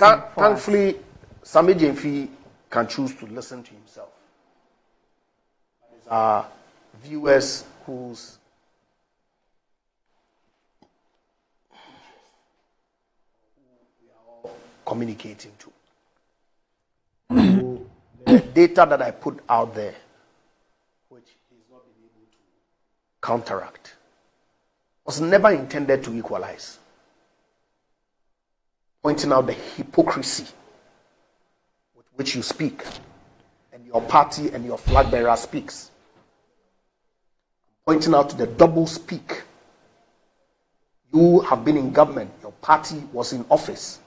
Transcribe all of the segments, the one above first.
Thankfully, Sammy Jemfi can choose to listen to himself. Our viewers whose we are all communicating to. The data that I put out there, which he's not been able to counteract, was never intended to equalize. Pointing out the hypocrisy with which you speak, and your party and your flag bearer speaks. Pointing out the double speak. You have been in government, your party was in office.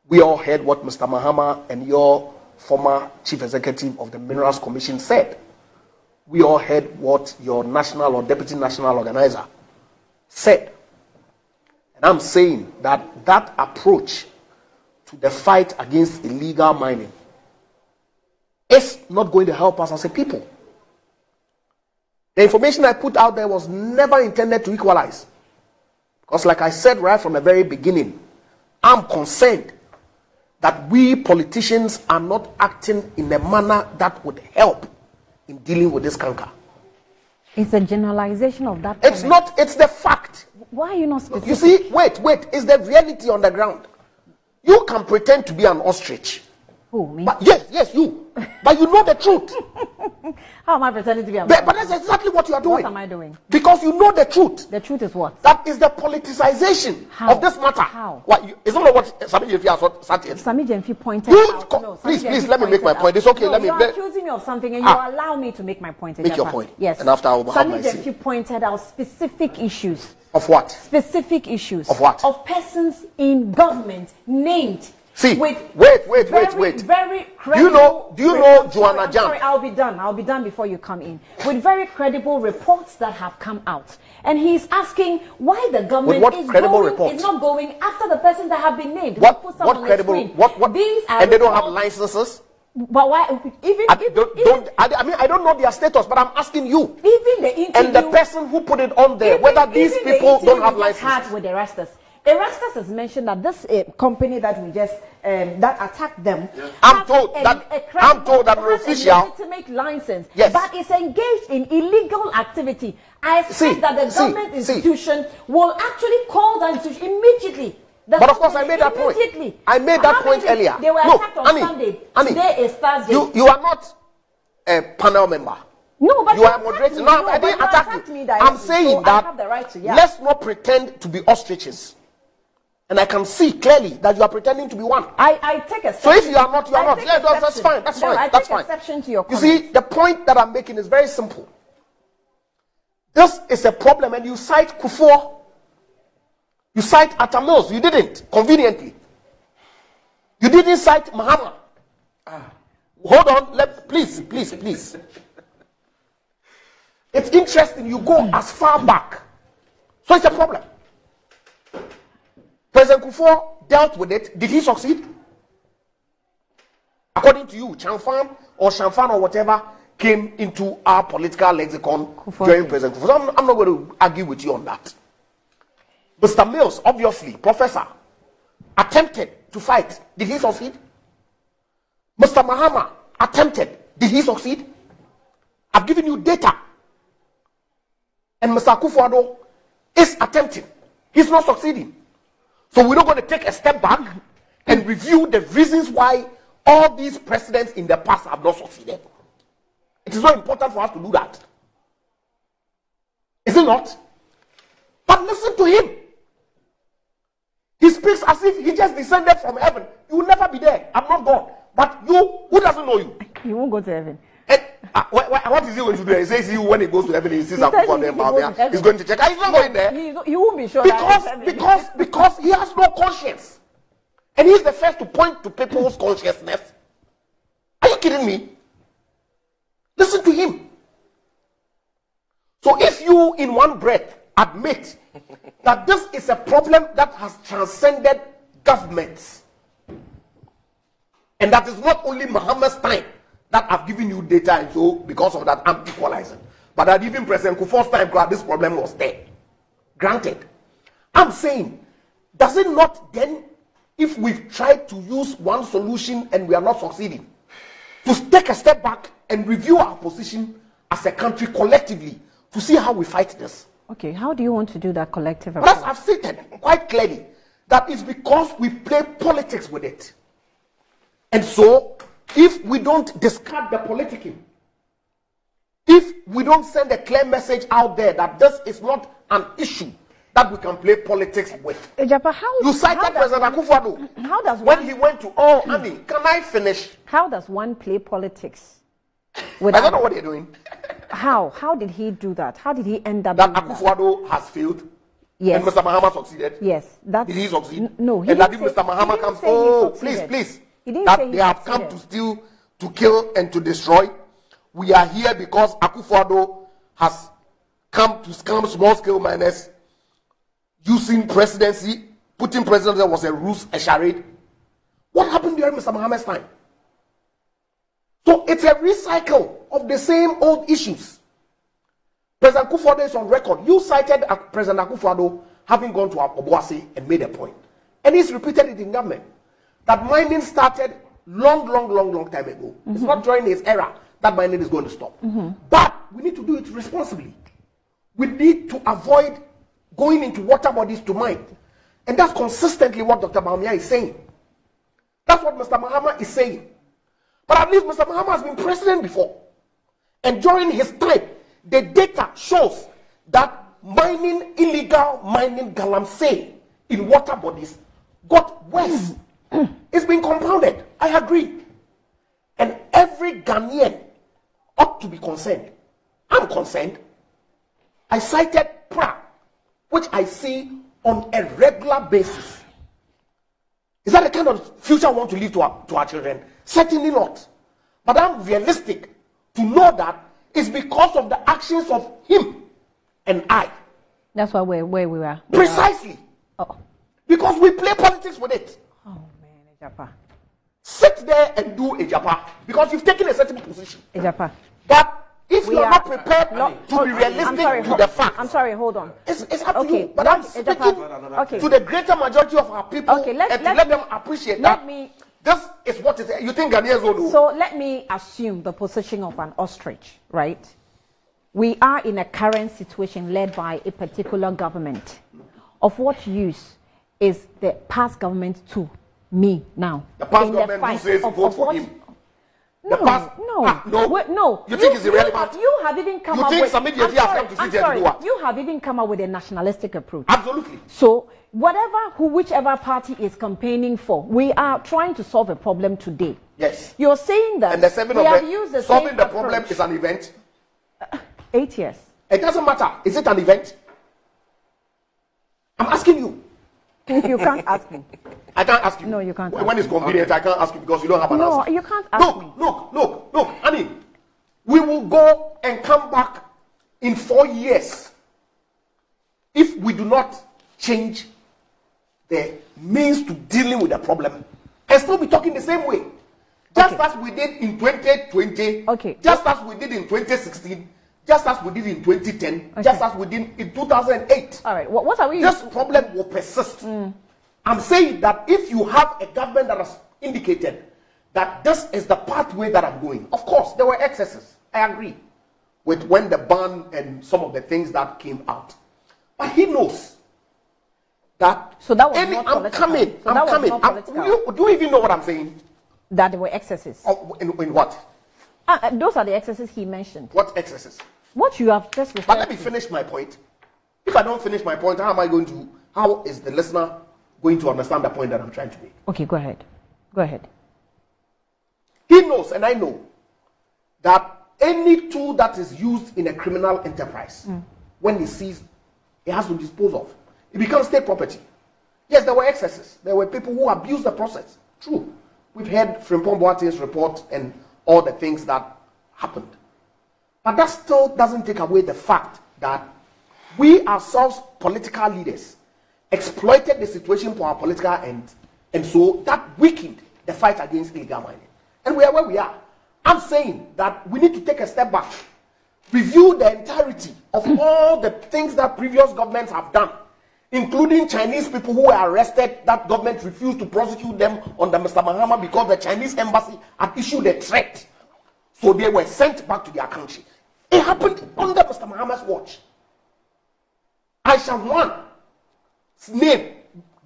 We all heard what Mr. Mahama and your former chief executive of the Minerals Commission said. We all heard what your national or deputy national organizer said. And I'm saying that that approach to the fight against illegal mining is not going to help us as a people. The information I put out there was never intended to equalize. Because like I said right from the very beginning, I'm concerned that we politicians are not acting in a manner that would help in dealing with this canker. It's a generalization of that. It's not, it's the fact. Why are you not specific? You see, wait, it's the reality on the ground. You can pretend to be an ostrich. Who, me? But yes, you. But you know the truth. How am I pretending to be an But that's exactly what you are doing. What am I doing? Because you know the truth. The truth is what? That is the politicization of this matter. How? What, isn't that what Sami Jemfi said? Sami Jemfi pointed out. No, please, let me make my point. It's okay. No, Let me. You're accusing me of something, and you allow me to make my point. Make your point. Yes. And after I will have my say. Sami Jemfi pointed out specific issues. Of what? Specific issues. Of what? Of persons in government named. See, wait. Very credible. Do you know Joanna Jam? Sorry, I'll be done before you come in. With very credible reports that have come out. And he's asking why the government is not going after the persons that have been named. What credible? These are and they don't have licenses? But why? I don't know their status, but I'm asking you. Even the interview, and the person who put it on there, whether these people don't have licenses. With Erastus. Erastus has mentioned that this company that we just that attacked them. Yeah. I'm told that an official legitimate license, yes, but it's engaged in illegal activity. I expect that the government institution will actually call that institution immediately. But of course, I made that point. I made that point earlier. They were attacked on Sunday. Today is Thursday. You are not a panel member. No, but you are moderating. No, I didn't attack you. I'm saying that let's not pretend to be ostriches. And I can see clearly that you are pretending to be one. I take exception. So if you are not, you are not. Yeah, that's fine. That's fine. I take exception to your comments. You see, the point that I'm making is very simple. This is a problem, and you cite Kufuor. You cite Atamils. You didn't, conveniently. You didn't cite Mahama. Hold on. Please. It's interesting. You go as far back. So it's a problem. President Kufuor dealt with it. Did he succeed? According to you, Shamfan or whatever came into our political lexicon during President Kufuor. So I'm not going to argue with you on that. Mr. Mills, obviously, professor, attempted to fight. Did he succeed? Mr. Mahama attempted. Did he succeed? I've given you data. And Mr. Kufuor is attempting. He's not succeeding. So we're not going to take a step back and review the reasons why all these presidents in the past have not succeeded. It is not important for us to do that. Is it not? But listen to him. He speaks as if he just descended from heaven. You will never be there. I'm not God. But you, who doesn't know you? You won't go to heaven. And, what is he going to do? He says he, when he goes to heaven, he sees a he's going to check. He's not going there. He won't be sure. Because he has no conscience. And he's the first to point to people's consciousness. Are you kidding me? Listen to him. So if you, in one breath, admit that this is a problem that has transcended governments, and that is not only Mahama's time that I've given you data, and so because of that I'm equalizing, but that even President Kufuor's time, this problem was there. Granted. I'm saying, does it not then if we've tried to use one solution and we are not succeeding, to take a step back and review our position as a country collectively to see how we fight this. Okay, how do you want to do that collective approach? But I've stated quite clearly that it's because we play politics with it. And so, if we don't discard the politicking, if we don't send a clear message out there that this is not an issue that we can play politics with. Egyapa, how you cited President Akufo-Addo. How does when he went to Annie, can I finish? How does one play politics? I don't know what they're doing. How? How did he do that? How did he end up that Akufo-Addo has failed? Yes. And Mr. Mahama succeeded? Yes. Did he succeed? No. And that if Mr. Mahama comes, oh, please. That they have come to steal, to kill, and to destroy. We are here because Akufo-Addo has come to scam small-scale miners using presidency, putting presidency was a ruse, a charade. What happened during Mr. Mahama's time? So it's a recycle of the same old issues. President Akufo-Addo is on record. You cited President Akufo-Addo having gone to Obuasi and made a point. And he's repeated it in government. That mining started long time ago. It's not during his era that mining is going to stop. But we need to do it responsibly. We need to avoid going into water bodies to mine. And that's consistently what Dr. Bawumia is saying. That's what Mr. Mahama is saying. But at least Mr. Mahama has been president before. And during his time, the data shows that illegal mining galamsey in water bodies got worse. It's been compounded. I agree. And every Ghanaian ought to be concerned. I'm concerned. I cited PRA, which I see on a regular basis. Is that the kind of future we want to leave to our children? Certainly not. But I'm realistic to know that it's because of the actions of him and I. That's why where we were. Precisely. Oh. Because we play politics with it. Oh man, Egyapa. Sit there and do Egyapa. Because you've taken a certain position. Egyapa. But if you are not prepared to be realistic to the facts. I'm sorry, hold on. It's up to you. But I'm speaking to the greater majority of our people and to let them appreciate that. This is what it is. You think Ghanaians will do? So let me assume the position of an ostrich, right? We are in a current situation led by a particular government. Of what use is the past government to me now? The past government who says vote for him. No. You think it's irrelevant? You have even come up with. You think Samidi has come to sit here to do what? You have even come up with a nationalistic approach. Absolutely. So whichever party is campaigning for, we are trying to solve a problem today. Yes. You're saying that and the seven we of have used the solving same the approach. problem is an event. 8 years. It doesn't matter. Is it an event? I'm asking you. You can't ask me. I can't ask you. No, you can't. When it's convenient, I can't ask you because you don't have an answer. No, you can't ask me. Look, Annie. We will go and come back in 4 years if we do not change the means to dealing with the problem and still be talking the same way. Just as we did in 2020, just as we did in 2016, just as we did in 2010, just as we did in 2008. All right, what are we? This problem will persist. I'm saying that if you have a government that has indicated that this is the pathway that I'm going, of course, there were excesses. I agree with when the ban and some of the things that came out. But he knows that. So that was not I'm coming. Do you even know what I'm saying? That there were excesses. In what? Those are the excesses he mentioned. What excesses? What you have just referred But let me finish my point. If I don't finish my point, how is the listener going to understand the point that I'm trying to make? Okay, go ahead. Go ahead. He knows, and I know, that any tool that is used in a criminal enterprise, when he sees, he has to dispose of. It becomes state property. Yes, there were excesses. There were people who abused the process. True. We've heard Frimpong Boate's report and all the things that happened. But that still doesn't take away the fact that we ourselves, political leaders, exploited the situation for our political ends, and so that weakened the fight against illegal mining. And we are where we are. I'm saying that we need to take a step back, review the entirety of all the things that previous governments have done including Chinese people who were arrested, that government refused to prosecute them under Mr. Mahama because the Chinese embassy had issued a threat. So they were sent back to their country. It happened under Mr. Mahama's watch. Aisha One's name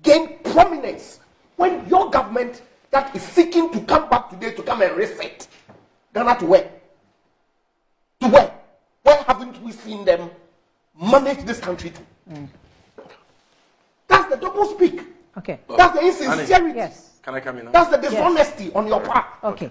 gained prominence when your government that is seeking to come back today to come and reset Ghana to where? To where? Where haven't we seen them manage this country to? That's the double speak. Okay. That's the insincerity. Yes. Can I come in now? That's the dishonesty on your part. Okay.